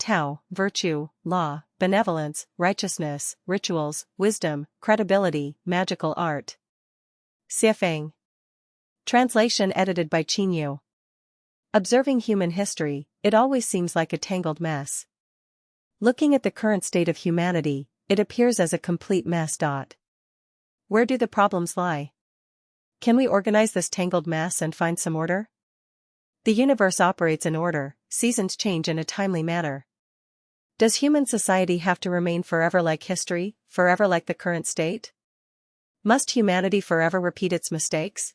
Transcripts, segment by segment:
Tao, virtue, law, benevolence, righteousness, rituals, wisdom, credibility, magical art. Siafeng. Translation edited by Qinyu. Observing human history, it always seems like a tangled mess. Looking at the current state of humanity, it appears as a complete mess. Where do the problems lie? Can we organize this tangled mess and find some order? The universe operates in order, seasons change in a timely manner. Does human society have to remain forever like history, forever like the current state? Must humanity forever repeat its mistakes?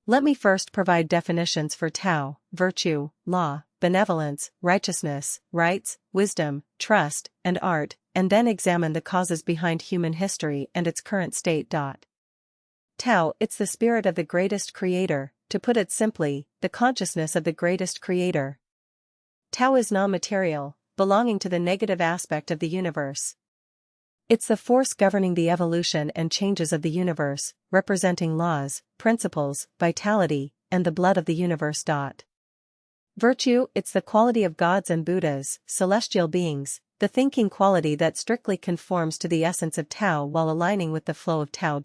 Let me first provide definitions for Tao, virtue, law, benevolence, righteousness, rights, wisdom, trust, and art, and then examine the causes behind human history and its current state. Tao, it's the spirit of the greatest creator, to put it simply, the consciousness of the greatest creator. Tao is non-material, belonging to the negative aspect of the universe. It's the force governing the evolution and changes of the universe, representing laws, principles, vitality, and the blood of the universe. Virtue, it's the quality of gods and Buddhas, celestial beings, the thinking quality that strictly conforms to the essence of Tao while aligning with the flow of Tao.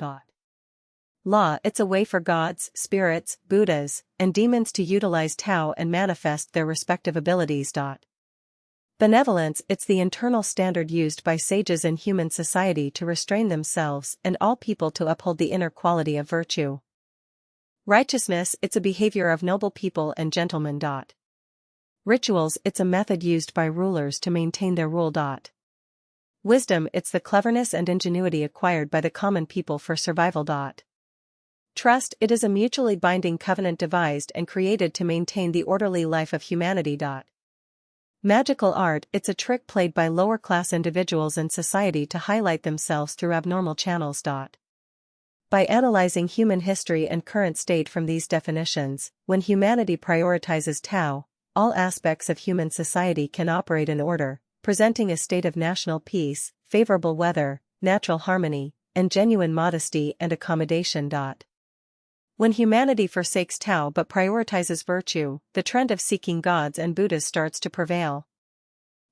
Law, it's a way for gods, spirits, Buddhas, and demons to utilize Tao and manifest their respective abilities. Benevolence, it's the internal standard used by sages in human society to restrain themselves and all people to uphold the inner quality of virtue. Righteousness, it's a behavior of noble people and gentlemen. Rituals, it's a method used by rulers to maintain their rule. Wisdom, it's the cleverness and ingenuity acquired by the common people for survival. Trust, it is a mutually binding covenant devised and created to maintain the orderly life of humanity. Magical art, it's a trick played by lower-class individuals in society to highlight themselves through abnormal channels. By analyzing human history and current state from these definitions, when humanity prioritizes Tao, all aspects of human society can operate in order, presenting a state of national peace, favorable weather, natural harmony, and genuine modesty and accommodation. When humanity forsakes Tao but prioritizes virtue, the trend of seeking gods and Buddhas starts to prevail.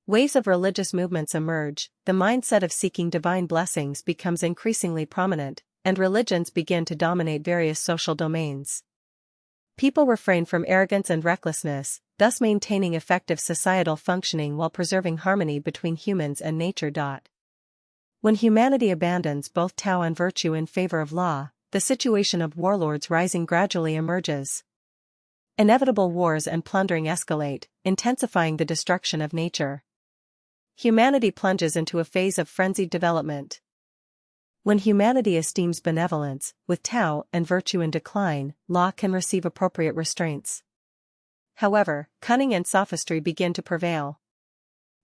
Waves of religious movements emerge, the mindset of seeking divine blessings becomes increasingly prominent, and religions begin to dominate various social domains. People refrain from arrogance and recklessness, thus maintaining effective societal functioning while preserving harmony between humans and nature. When humanity abandons both Tao and virtue in favor of law, the situation of warlords rising gradually emerges. Inevitable wars and plundering escalate, intensifying the destruction of nature. Humanity plunges into a phase of frenzied development. When humanity esteems benevolence, with Tao and virtue in decline, law can receive appropriate restraints. However, cunning and sophistry begin to prevail.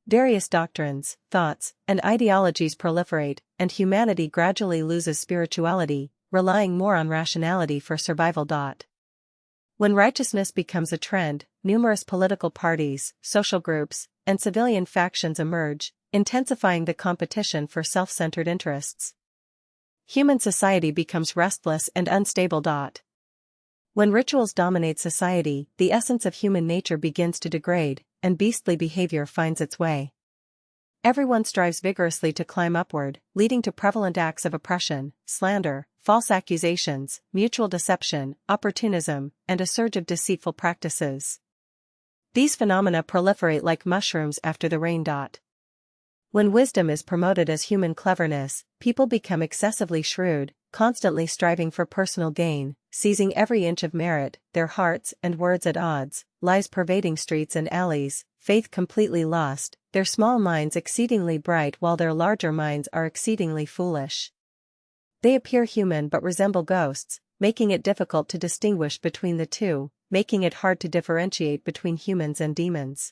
Various doctrines, thoughts, and ideologies proliferate, and humanity gradually loses spirituality, relying more on rationality for survival. When righteousness becomes a trend, numerous political parties, social groups, and civilian factions emerge, intensifying the competition for self-centered interests. Human society becomes restless and unstable. When rituals dominate society, the essence of human nature begins to degrade, and beastly behavior finds its way. Everyone strives vigorously to climb upward, leading to prevalent acts of oppression, slander, false accusations, mutual deception, opportunism, and a surge of deceitful practices. These phenomena proliferate like mushrooms after the rain. When wisdom is promoted as human cleverness, people become excessively shrewd, constantly striving for personal gain, seizing every inch of merit, their hearts and words at odds, lies pervading streets and alleys, faith completely lost, their small minds exceedingly bright while their larger minds are exceedingly foolish. They appear human but resemble ghosts, making it difficult to distinguish between the two, making it hard to differentiate between humans and demons.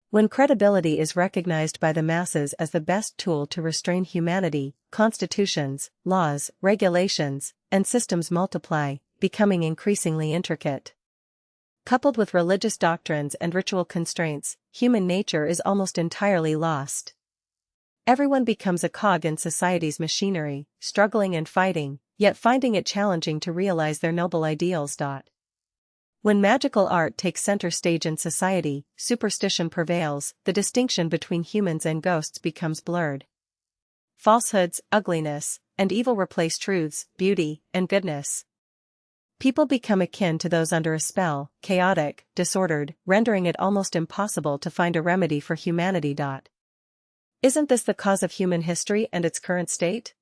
When credibility is recognized by the masses as the best tool to restrain humanity, constitutions, laws, regulations, and systems multiply, becoming increasingly intricate. Coupled with religious doctrines and ritual constraints, human nature is almost entirely lost. Everyone becomes a cog in society's machinery, struggling and fighting, yet finding it challenging to realize their noble ideals. When magical art takes center stage in society, superstition prevails, the distinction between humans and ghosts becomes blurred. Falsehoods, ugliness, and evil replace truths, beauty, and goodness. People become akin to those under a spell, chaotic, disordered, rendering it almost impossible to find a remedy for humanity. Isn't this the cause of human history and its current state?